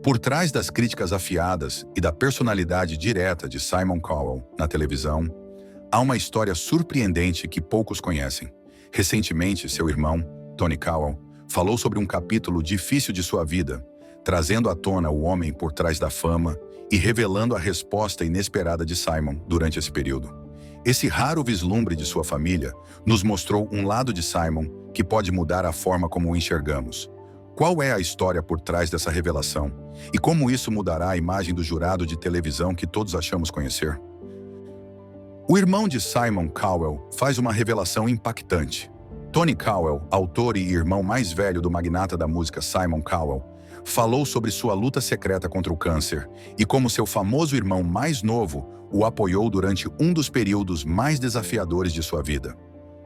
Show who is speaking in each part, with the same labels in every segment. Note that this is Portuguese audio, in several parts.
Speaker 1: Por trás das críticas afiadas e da personalidade direta de Simon Cowell na televisão, há uma história surpreendente que poucos conhecem. Recentemente, seu irmão, Tony Cowell, falou sobre um capítulo difícil de sua vida, trazendo à tona o homem por trás da fama e revelando a resposta inesperada de Simon durante esse período. Esse raro vislumbre de sua família nos mostrou um lado de Simon que pode mudar a forma como o enxergamos. Qual é a história por trás dessa revelação? E como isso mudará a imagem do jurado de televisão que todos achamos conhecer? O irmão de Simon Cowell faz uma revelação impactante. Tony Cowell, autor e irmão mais velho do magnata da música Simon Cowell, falou sobre sua luta secreta contra o câncer e como seu famoso irmão mais novo o apoiou durante um dos períodos mais desafiadores de sua vida.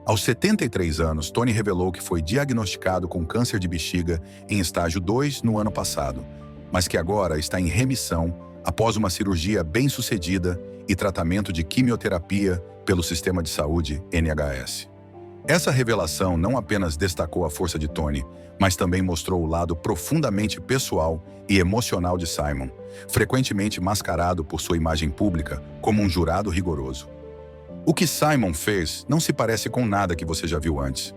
Speaker 1: Aos 73 anos, Tony revelou que foi diagnosticado com câncer de bexiga em estágio 2 no ano passado, mas que agora está em remissão após uma cirurgia bem-sucedida e tratamento de quimioterapia pelo sistema de saúde NHS. Essa revelação não apenas destacou a força de Tony, mas também mostrou o lado profundamente pessoal e emocional de Simon, frequentemente mascarado por sua imagem pública como um jurado rigoroso. O que Simon fez não se parece com nada que você já viu antes.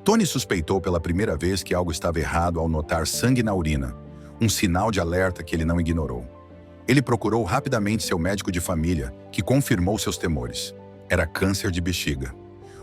Speaker 1: Tony suspeitou pela primeira vez que algo estava errado ao notar sangue na urina, um sinal de alerta que ele não ignorou. Ele procurou rapidamente seu médico de família, que confirmou seus temores. Era câncer de bexiga.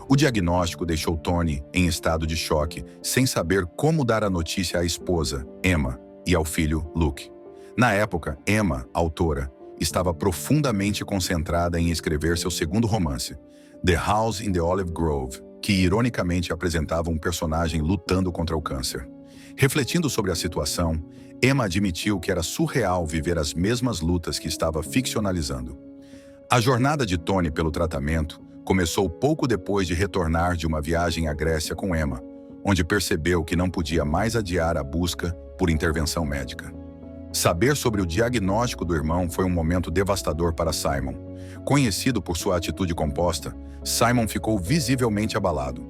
Speaker 1: O diagnóstico deixou Tony em estado de choque, sem saber como dar a notícia à esposa, Emma, e ao filho, Luke. Na época, Emma, autora, estava profundamente concentrada em escrever seu segundo romance, The House in the Olive Grove, que ironicamente apresentava um personagem lutando contra o câncer. Refletindo sobre a situação, Emma admitiu que era surreal viver as mesmas lutas que estava ficcionalizando. A jornada de Tony pelo tratamento começou pouco depois de retornar de uma viagem à Grécia com Emma, onde percebeu que não podia mais adiar a busca por intervenção médica. Saber sobre o diagnóstico do irmão foi um momento devastador para Simon. Conhecido por sua atitude composta, Simon ficou visivelmente abalado.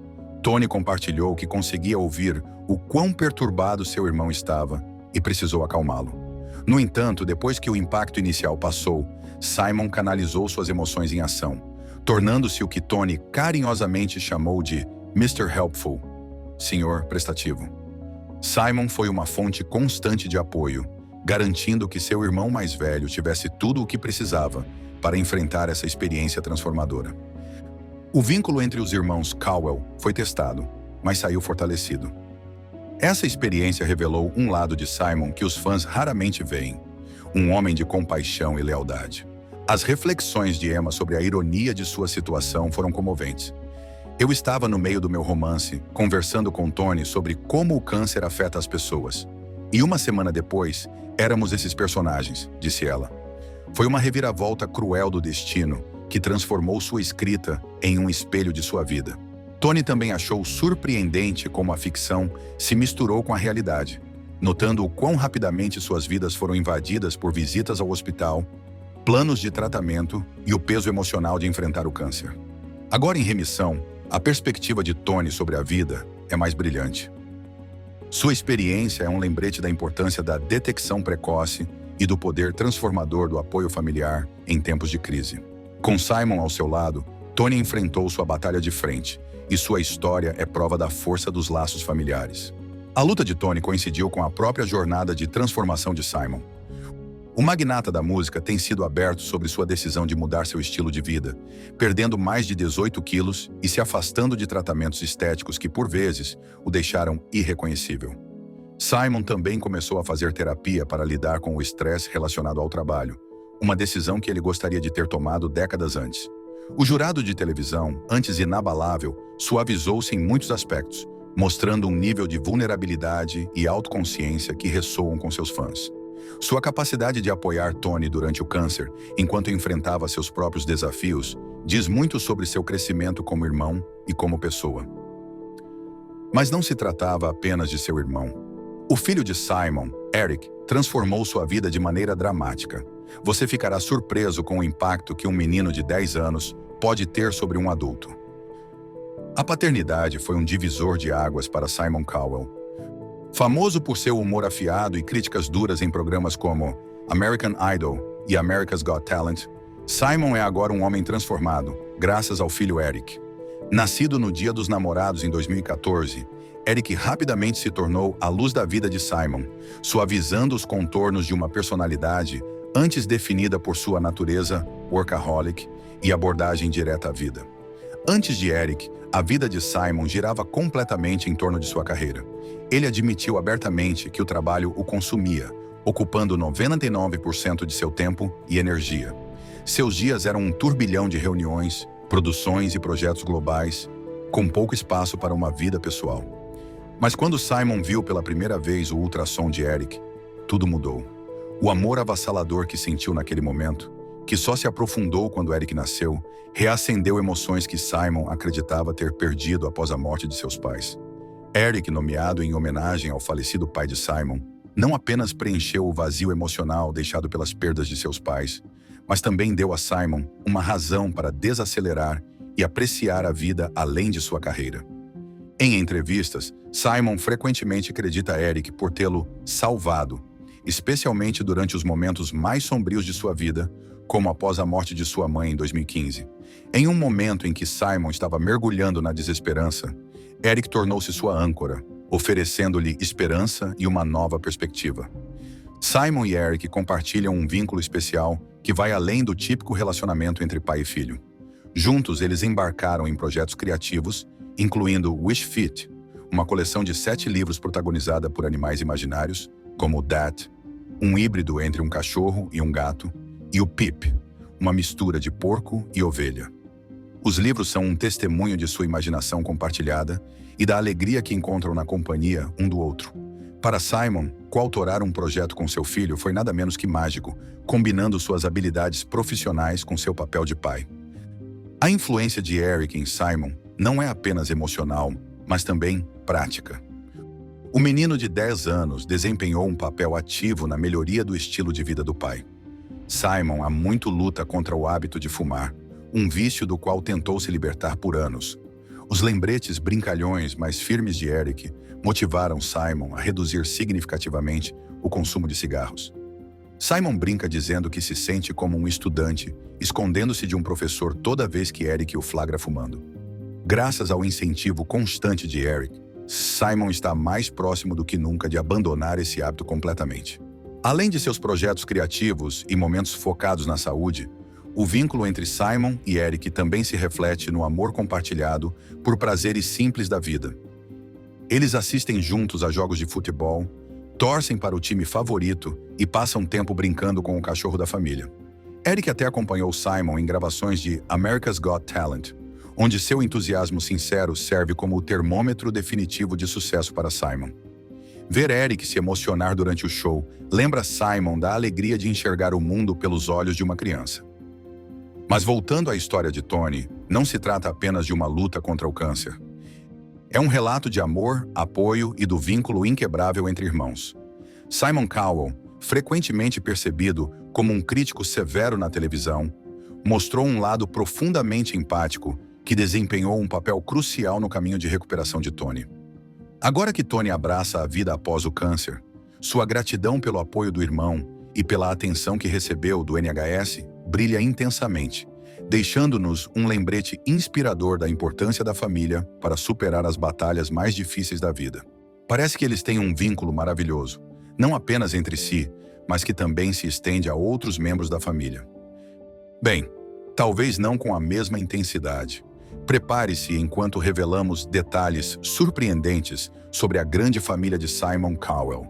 Speaker 1: Tony compartilhou que conseguia ouvir o quão perturbado seu irmão estava e precisou acalmá-lo. No entanto, depois que o impacto inicial passou, Simon canalizou suas emoções em ação, tornando-se o que Tony carinhosamente chamou de Mr. Helpful, Senhor Prestativo. Simon foi uma fonte constante de apoio, garantindo que seu irmão mais velho tivesse tudo o que precisava para enfrentar essa experiência transformadora. O vínculo entre os irmãos Cowell foi testado, mas saiu fortalecido. Essa experiência revelou um lado de Simon que os fãs raramente veem, um homem de compaixão e lealdade. As reflexões de Emma sobre a ironia de sua situação foram comoventes. Eu estava no meio do meu romance, conversando com Tony sobre como o câncer afeta as pessoas. E uma semana depois, éramos esses personagens, disse ela. Foi uma reviravolta cruel do destino que transformou sua escrita em um espelho de sua vida. Tony também achou surpreendente como a ficção se misturou com a realidade, notando o quão rapidamente suas vidas foram invadidas por visitas ao hospital, planos de tratamento e o peso emocional de enfrentar o câncer. Agora em remissão, a perspectiva de Tony sobre a vida é mais brilhante. Sua experiência é um lembrete da importância da detecção precoce e do poder transformador do apoio familiar em tempos de crise. Com Simon ao seu lado, Tony enfrentou sua batalha de frente, e sua história é prova da força dos laços familiares. A luta de Tony coincidiu com a própria jornada de transformação de Simon. O magnata da música tem sido aberto sobre sua decisão de mudar seu estilo de vida, perdendo mais de 18 quilos e se afastando de tratamentos estéticos que, por vezes, o deixaram irreconhecível. Simon também começou a fazer terapia para lidar com o estresse relacionado ao trabalho, uma decisão que ele gostaria de ter tomado décadas antes. O jurado de televisão, antes inabalável, suavizou-se em muitos aspectos, mostrando um nível de vulnerabilidade e autoconsciência que ressoam com seus fãs. Sua capacidade de apoiar Tony durante o câncer, enquanto enfrentava seus próprios desafios, diz muito sobre seu crescimento como irmão e como pessoa. Mas não se tratava apenas de seu irmão. O filho de Simon, Eric, transformou sua vida de maneira dramática. Você ficará surpreso com o impacto que um menino de 10 anos pode ter sobre um adulto. A paternidade foi um divisor de águas para Simon Cowell. Famoso por seu humor afiado e críticas duras em programas como American Idol e America's Got Talent, Simon é agora um homem transformado, graças ao filho Eric. Nascido no Dia dos Namorados em 2014, Eric rapidamente se tornou a luz da vida de Simon, suavizando os contornos de uma personalidade antes definida por sua natureza workaholic e abordagem direta à vida. Antes de Eric, a vida de Simon girava completamente em torno de sua carreira. Ele admitiu abertamente que o trabalho o consumia, ocupando 99% de seu tempo e energia. Seus dias eram um turbilhão de reuniões, produções e projetos globais, com pouco espaço para uma vida pessoal. Mas quando Simon viu pela primeira vez o ultrassom de Eric, tudo mudou. O amor avassalador que sentiu naquele momento, que só se aprofundou quando Eric nasceu, reacendeu emoções que Simon acreditava ter perdido após a morte de seus pais. Eric, nomeado em homenagem ao falecido pai de Simon, não apenas preencheu o vazio emocional deixado pelas perdas de seus pais, mas também deu a Simon uma razão para desacelerar e apreciar a vida além de sua carreira. Em entrevistas, Simon frequentemente acredita Eric por tê-lo salvado, especialmente durante os momentos mais sombrios de sua vida, como após a morte de sua mãe em 2015. Em um momento em que Simon estava mergulhando na desesperança, Eric tornou-se sua âncora, oferecendo-lhe esperança e uma nova perspectiva. Simon e Eric compartilham um vínculo especial que vai além do típico relacionamento entre pai e filho. Juntos, eles embarcaram em projetos criativos, incluindo Wish Fit, uma coleção de 7 livros protagonizada por animais imaginários, como Dat, um híbrido entre um cachorro e um gato, e o Pip, uma mistura de porco e ovelha. Os livros são um testemunho de sua imaginação compartilhada e da alegria que encontram na companhia um do outro. Para Simon, coautorar um projeto com seu filho foi nada menos que mágico, combinando suas habilidades profissionais com seu papel de pai. A influência de Eric em Simon não é apenas emocional, mas também prática. O menino de 10 anos desempenhou um papel ativo na melhoria do estilo de vida do pai. Simon há muito luta contra o hábito de fumar, um vício do qual tentou se libertar por anos. Os lembretes brincalhões, mas firmes de Eric motivaram Simon a reduzir significativamente o consumo de cigarros. Simon brinca dizendo que se sente como um estudante, escondendo-se de um professor toda vez que Eric o flagra fumando. Graças ao incentivo constante de Eric, Simon está mais próximo do que nunca de abandonar esse hábito completamente. Além de seus projetos criativos e momentos focados na saúde, o vínculo entre Simon e Eric também se reflete no amor compartilhado por prazeres simples da vida. Eles assistem juntos a jogos de futebol, torcem para o time favorito e passam tempo brincando com o cachorro da família. Eric até acompanhou Simon em gravações de America's Got Talent, onde seu entusiasmo sincero serve como o termômetro definitivo de sucesso para Simon. Ver Eric se emocionar durante o show lembra Simon da alegria de enxergar o mundo pelos olhos de uma criança. Mas voltando à história de Tony, não se trata apenas de uma luta contra o câncer. É um relato de amor, apoio e do vínculo inquebrável entre irmãos. Simon Cowell, frequentemente percebido como um crítico severo na televisão, mostrou um lado profundamente empático que desempenhou um papel crucial no caminho de recuperação de Tony. Agora que Tony abraça a vida após o câncer, sua gratidão pelo apoio do irmão e pela atenção que recebeu do NHS brilha intensamente, deixando-nos um lembrete inspirador da importância da família para superar as batalhas mais difíceis da vida. Parece que eles têm um vínculo maravilhoso, não apenas entre si, mas que também se estende a outros membros da família. Bem, talvez não com a mesma intensidade. Prepare-se enquanto revelamos detalhes surpreendentes sobre a grande família de Simon Cowell.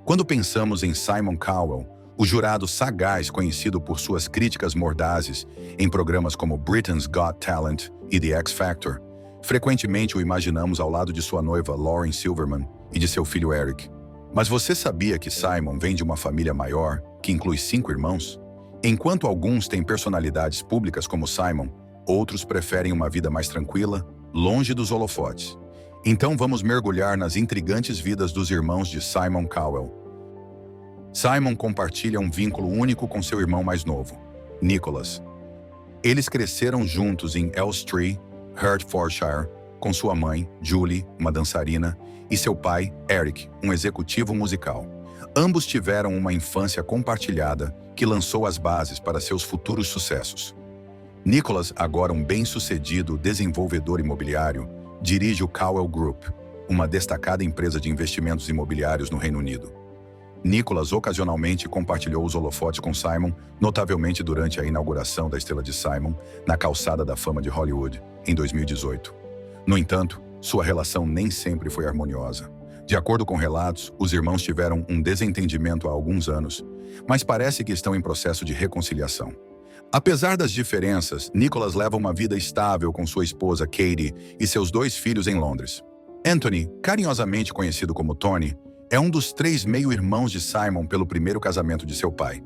Speaker 1: Quando pensamos em Simon Cowell, o jurado sagaz conhecido por suas críticas mordazes em programas como Britain's Got Talent e The X Factor, frequentemente o imaginamos ao lado de sua noiva Lauren Silverman e de seu filho Eric. Mas você sabia que Simon vem de uma família maior, que inclui 5 irmãos? Enquanto alguns têm personalidades públicas como Simon, outros preferem uma vida mais tranquila, longe dos holofotes. Então vamos mergulhar nas intrigantes vidas dos irmãos de Simon Cowell. Simon compartilha um vínculo único com seu irmão mais novo, Nicholas. Eles cresceram juntos em Elstree, Hertfordshire, com sua mãe, Julie, uma dançarina, e seu pai, Eric, um executivo musical. Ambos tiveram uma infância compartilhada que lançou as bases para seus futuros sucessos. Nicholas, agora um bem-sucedido desenvolvedor imobiliário, dirige o Cowell Group, uma destacada empresa de investimentos imobiliários no Reino Unido. Nicholas ocasionalmente compartilhou os holofotes com Simon, notavelmente durante a inauguração da Estrela de Simon, na Calçada da Fama de Hollywood, em 2018. No entanto, sua relação nem sempre foi harmoniosa. De acordo com relatos, os irmãos tiveram um desentendimento há alguns anos, mas parece que estão em processo de reconciliação. Apesar das diferenças, Nicholas leva uma vida estável com sua esposa Katie e seus 2 filhos em Londres. Anthony, carinhosamente conhecido como Tony, é um dos 3 meio-irmãos de Simon pelo primeiro casamento de seu pai.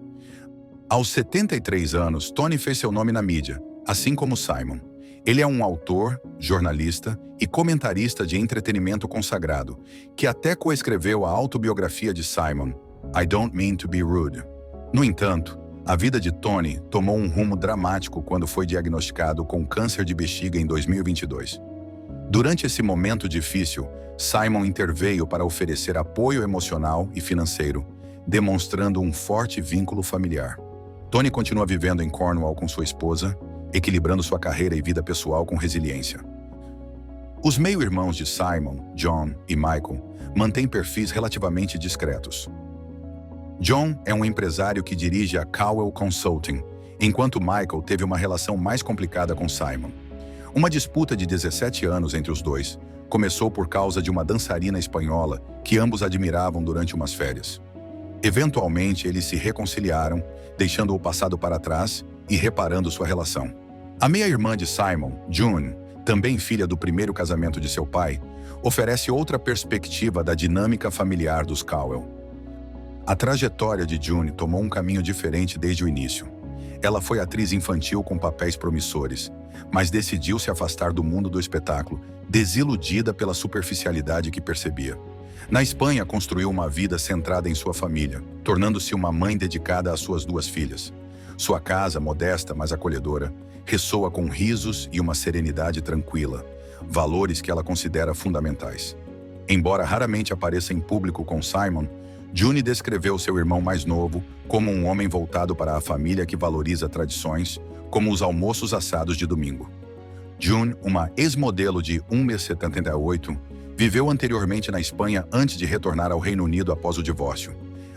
Speaker 1: Aos 73 anos, Tony fez seu nome na mídia, assim como Simon. Ele é um autor, jornalista e comentarista de entretenimento consagrado, que até coescreveu a autobiografia de Simon, I Don't Mean to Be Rude. No entanto, a vida de Tony tomou um rumo dramático quando foi diagnosticado com câncer de bexiga em 2022. Durante esse momento difícil, Simon interveio para oferecer apoio emocional e financeiro, demonstrando um forte vínculo familiar. Tony continua vivendo em Cornwall com sua esposa, equilibrando sua carreira e vida pessoal com resiliência. Os meio-irmãos de Simon, John e Michael, mantêm perfis relativamente discretos. John é um empresário que dirige a Cowell Consulting, enquanto Michael teve uma relação mais complicada com Simon. Uma disputa de 17 anos entre os dois começou por causa de uma dançarina espanhola que ambos admiravam durante umas férias. Eventualmente, eles se reconciliaram, deixando o passado para trás e reparando sua relação. A meia-irmã de Simon, June, também filha do primeiro casamento de seu pai, oferece outra perspectiva da dinâmica familiar dos Cowell. A trajetória de June tomou um caminho diferente desde o início. Ela foi atriz infantil com papéis promissores, mas decidiu se afastar do mundo do espetáculo, desiludida pela superficialidade que percebia. Na Espanha, construiu uma vida centrada em sua família, tornando-se uma mãe dedicada às suas 2 filhas. Sua casa, modesta mas acolhedora, ressoa com risos e uma serenidade tranquila, valores que ela considera fundamentais. Embora raramente apareça em público com Simon, June descreveu seu irmão mais novo como um homem voltado para a família que valoriza tradições, como os almoços assados de domingo. June, uma ex-modelo de 1,78 m, viveu anteriormente na Espanha antes de retornar ao Reino Unido após o divórcio.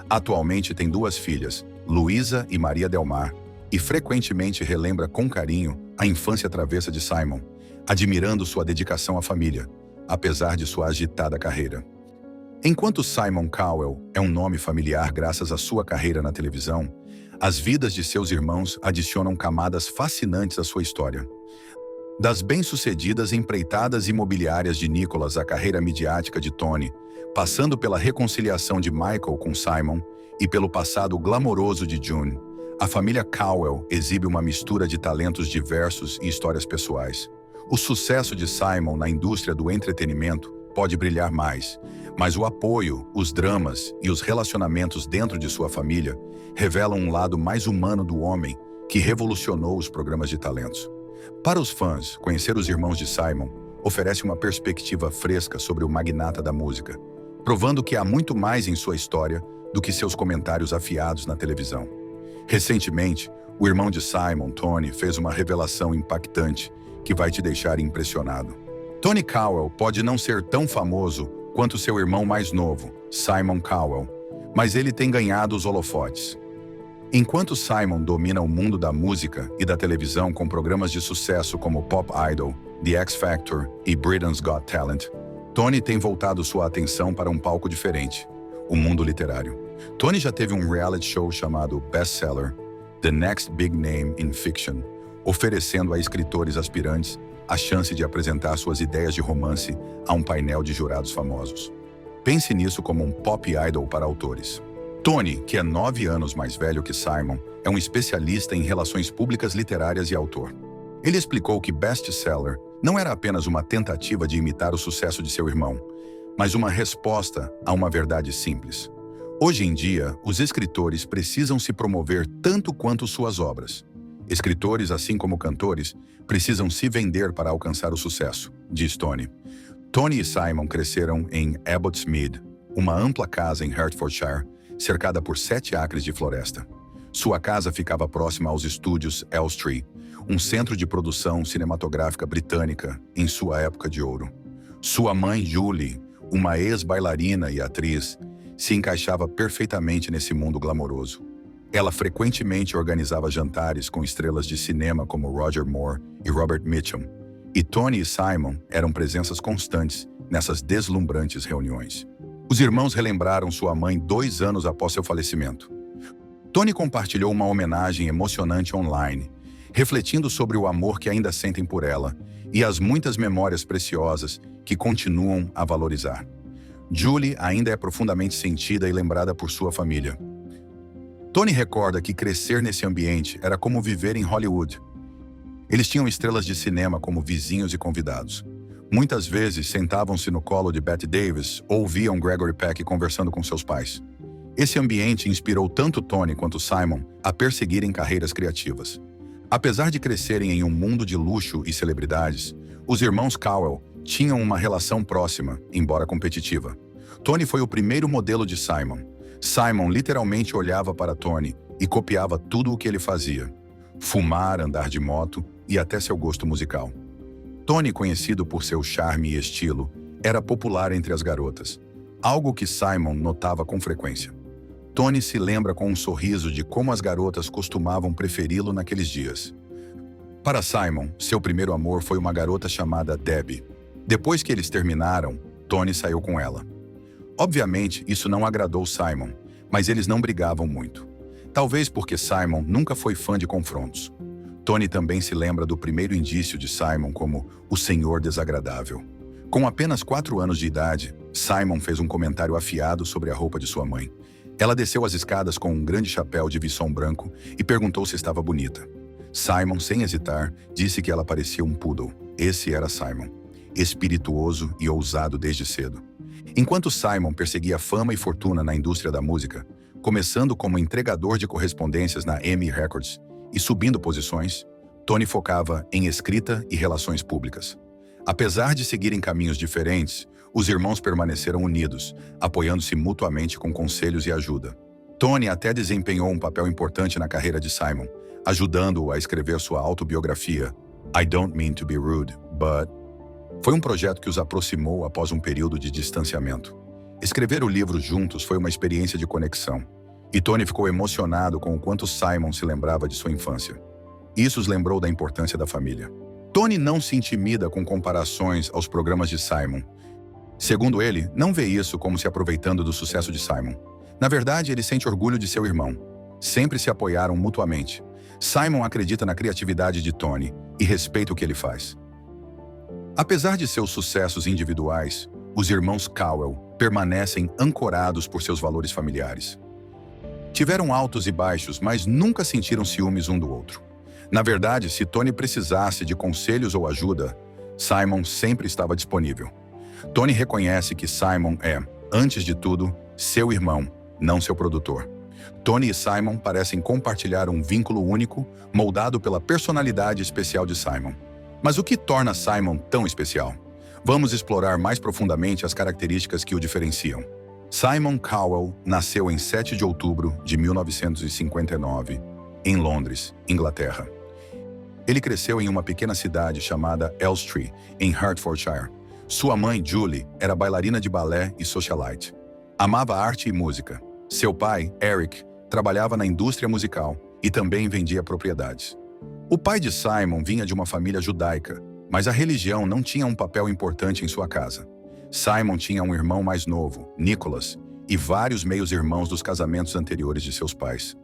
Speaker 1: Atualmente tem 2 filhas, Luísa e Maria Del Mar, e frequentemente relembra com carinho a infância travessa de Simon, admirando sua dedicação à família, apesar de sua agitada carreira. Enquanto Simon Cowell é um nome familiar graças à sua carreira na televisão, as vidas de seus irmãos adicionam camadas fascinantes à sua história. Das bem-sucedidas empreitadas imobiliárias de Nicholas à carreira midiática de Tony, passando pela reconciliação de Michael com Simon e pelo passado glamouroso de June, a família Cowell exibe uma mistura de talentos diversos e histórias pessoais. O sucesso de Simon na indústria do entretenimento pode brilhar mais, mas o apoio, os dramas e os relacionamentos dentro de sua família revelam um lado mais humano do homem que revolucionou os programas de talentos. Para os fãs, conhecer os irmãos de Simon oferece uma perspectiva fresca sobre o magnata da música, provando que há muito mais em sua história do que seus comentários afiados na televisão. Recentemente, o irmão de Simon, Tony, fez uma revelação impactante que vai te deixar impressionado. Tony Cowell pode não ser tão famoso quanto seu irmão mais novo, Simon Cowell, mas ele tem ganhado os holofotes. Enquanto Simon domina o mundo da música e da televisão com programas de sucesso como Pop Idol, The X Factor e Britain's Got Talent, Tony tem voltado sua atenção para um palco diferente, o mundo literário. Tony já teve um reality show chamado Bestseller, The Next Big Name in Fiction, oferecendo a escritores aspirantes a chance de apresentar suas ideias de romance a um painel de jurados famosos. Pense nisso como um pop idol para autores. Tony, que é 9 anos mais velho que Simon, é um especialista em relações públicas literárias e autor. Ele explicou que Bestseller não era apenas uma tentativa de imitar o sucesso de seu irmão, mas uma resposta a uma verdade simples. Hoje em dia, os escritores precisam se promover tanto quanto suas obras. Escritores, assim como cantores, precisam se vender para alcançar o sucesso, diz Tony. Tony e Simon cresceram em Abbots Mead, uma ampla casa em Hertfordshire, cercada por 7 acres de floresta. Sua casa ficava próxima aos estúdios Elstree, um centro de produção cinematográfica britânica em sua época de ouro. Sua mãe, Julie, uma ex-bailarina e atriz, se encaixava perfeitamente nesse mundo glamouroso. Ela frequentemente organizava jantares com estrelas de cinema como Roger Moore e Robert Mitchum, e Tony e Simon eram presenças constantes nessas deslumbrantes reuniões. Os irmãos relembraram sua mãe 2 anos após seu falecimento. Tony compartilhou uma homenagem emocionante online, refletindo sobre o amor que ainda sentem por ela e as muitas memórias preciosas que continuam a valorizar. Julie ainda é profundamente sentida e lembrada por sua família. Tony recorda que crescer nesse ambiente era como viver em Hollywood. Eles tinham estrelas de cinema como vizinhos e convidados. Muitas vezes sentavam-se no colo de Bette Davis ou ouviam Gregory Peck conversando com seus pais. Esse ambiente inspirou tanto Tony quanto Simon a perseguirem carreiras criativas. Apesar de crescerem em um mundo de luxo e celebridades, os irmãos Cowell tinham uma relação próxima, embora competitiva. Tony foi o primeiro modelo de Simon. Simon literalmente olhava para Tony e copiava tudo o que ele fazia. Fumar, andar de moto e até seu gosto musical. Tony, conhecido por seu charme e estilo, era popular entre as garotas, algo que Simon notava com frequência. Tony se lembra com um sorriso de como as garotas costumavam preferi-lo naqueles dias. Para Simon, seu primeiro amor foi uma garota chamada Debbie. Depois que eles terminaram, Tony saiu com ela. Obviamente, isso não agradou Simon, mas eles não brigavam muito. Talvez porque Simon nunca foi fã de confrontos. Tony também se lembra do primeiro indício de Simon como o senhor desagradável. Com apenas 4 anos de idade, Simon fez um comentário afiado sobre a roupa de sua mãe. Ela desceu as escadas com um grande chapéu de visson branco e perguntou se estava bonita. Simon, sem hesitar, disse que ela parecia um poodle. Esse era Simon, espirituoso e ousado desde cedo. Enquanto Simon perseguia fama e fortuna na indústria da música, começando como entregador de correspondências na EMI Records e subindo posições, Tony focava em escrita e relações públicas. Apesar de seguirem caminhos diferentes, os irmãos permaneceram unidos, apoiando-se mutuamente com conselhos e ajuda. Tony até desempenhou um papel importante na carreira de Simon, ajudando-o a escrever sua autobiografia, I Don't Mean to Be Rude, But... Foi um projeto que os aproximou após um período de distanciamento. Escrever o livro juntos foi uma experiência de conexão, e Tony ficou emocionado com o quanto Simon se lembrava de sua infância. Isso os lembrou da importância da família. Tony não se intimida com comparações aos programas de Simon. Segundo ele, não vê isso como se aproveitando do sucesso de Simon. Na verdade, ele sente orgulho de seu irmão. Sempre se apoiaram mutuamente. Simon acredita na criatividade de Tony e respeita o que ele faz. Apesar de seus sucessos individuais, os irmãos Cowell permanecem ancorados por seus valores familiares. Tiveram altos e baixos, mas nunca sentiram ciúmes um do outro. Na verdade, se Tony precisasse de conselhos ou ajuda, Simon sempre estava disponível. Tony reconhece que Simon é, antes de tudo, seu irmão, não seu produtor. Tony e Simon parecem compartilhar um vínculo único, moldado pela personalidade especial de Simon. Mas o que torna Simon tão especial? Vamos explorar mais profundamente as características que o diferenciam. Simon Cowell nasceu em 7 de outubro de 1959, em Londres, Inglaterra. Ele cresceu em uma pequena cidade chamada Elstree, em Hertfordshire. Sua mãe, Julie, era bailarina de balé e socialite. Amava arte e música. Seu pai, Eric, trabalhava na indústria musical e também vendia propriedades. O pai de Simon vinha de uma família judaica, mas a religião não tinha um papel importante em sua casa. Simon tinha um irmão mais novo, Nicholas, e vários meios-irmãos dos casamentos anteriores de seus pais.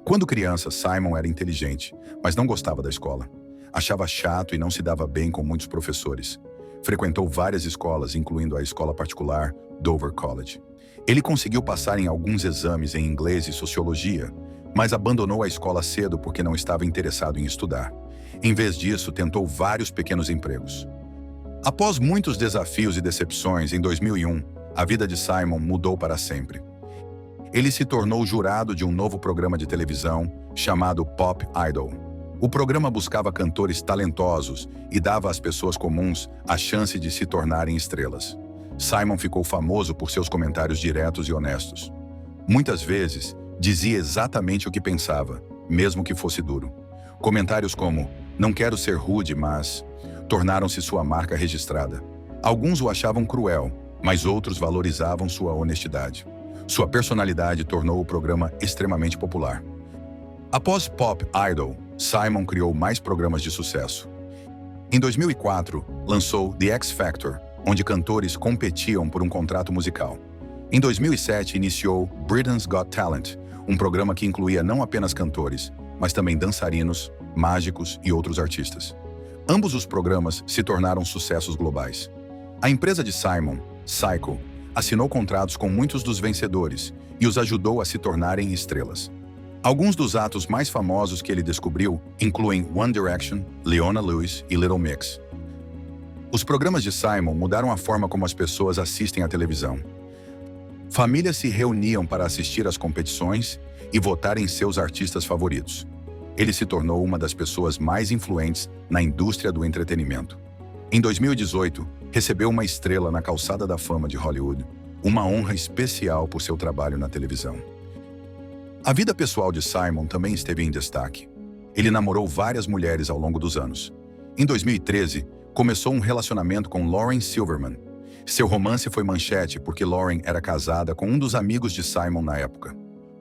Speaker 1: Quando criança, Simon era inteligente, mas não gostava da escola. Achava chato e não se dava bem com muitos professores. Frequentou várias escolas, incluindo a escola particular Dover College. Ele conseguiu passar em alguns exames em inglês e sociologia, mas abandonou a escola cedo porque não estava interessado em estudar. Em vez disso, tentou vários pequenos empregos. Após muitos desafios e decepções, em 2001, a vida de Simon mudou para sempre. Ele se tornou jurado de um novo programa de televisão chamado Pop Idol. O programa buscava cantores talentosos e dava às pessoas comuns a chance de se tornarem estrelas. Simon ficou famoso por seus comentários diretos e honestos. Muitas vezes, dizia exatamente o que pensava, mesmo que fosse duro. Comentários como, não quero ser rude, mas... tornaram-se sua marca registrada. Alguns o achavam cruel, mas outros valorizavam sua honestidade. Sua personalidade tornou o programa extremamente popular. Após Pop Idol, Simon criou mais programas de sucesso. Em 2004, lançou The X Factor, onde cantores competiam por um contrato musical. Em 2007, iniciou Britain's Got Talent, um programa que incluía não apenas cantores, mas também dançarinos, mágicos e outros artistas. Ambos os programas se tornaram sucessos globais. A empresa de Simon, Syco, assinou contratos com muitos dos vencedores e os ajudou a se tornarem estrelas. Alguns dos atos mais famosos que ele descobriu incluem One Direction, Leona Lewis e Little Mix. Os programas de Simon mudaram a forma como as pessoas assistem à televisão. Famílias se reuniam para assistir às competições e votar em seus artistas favoritos. Ele se tornou uma das pessoas mais influentes na indústria do entretenimento. Em 2018, recebeu uma estrela na Calçada da Fama de Hollywood, uma honra especial por seu trabalho na televisão. A vida pessoal de Simon também esteve em destaque. Ele namorou várias mulheres ao longo dos anos. Em 2013, começou um relacionamento com Lauren Silverman. Seu romance foi manchete porque Lauren era casada com um dos amigos de Simon na época.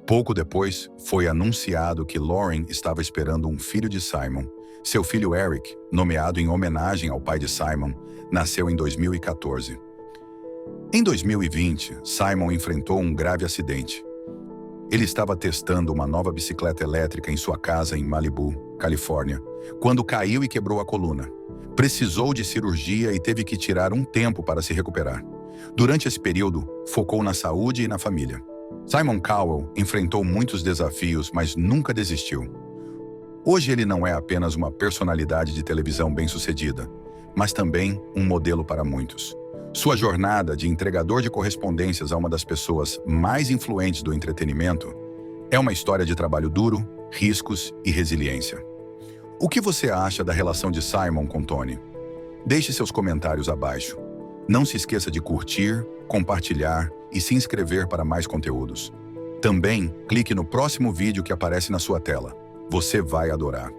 Speaker 1: Pouco depois, foi anunciado que Lauren estava esperando um filho de Simon. Seu filho Eric, nomeado em homenagem ao pai de Simon, nasceu em 2014. Em 2020, Simon enfrentou um grave acidente. Ele estava testando uma nova bicicleta elétrica em sua casa em Malibu, Califórnia, quando caiu e quebrou a coluna. Precisou de cirurgia e teve que tirar um tempo para se recuperar. Durante esse período, focou na saúde e na família. Simon Cowell enfrentou muitos desafios, mas nunca desistiu. Hoje ele não é apenas uma personalidade de televisão bem-sucedida, mas também um modelo para muitos. Sua jornada de entregador de correspondências a uma das pessoas mais influentes do entretenimento é uma história de trabalho duro, riscos e resiliência. O que você acha da relação de Simon com Tony? Deixe seus comentários abaixo. Não se esqueça de curtir, compartilhar e se inscrever para mais conteúdos. Também clique no próximo vídeo que aparece na sua tela. Você vai adorar.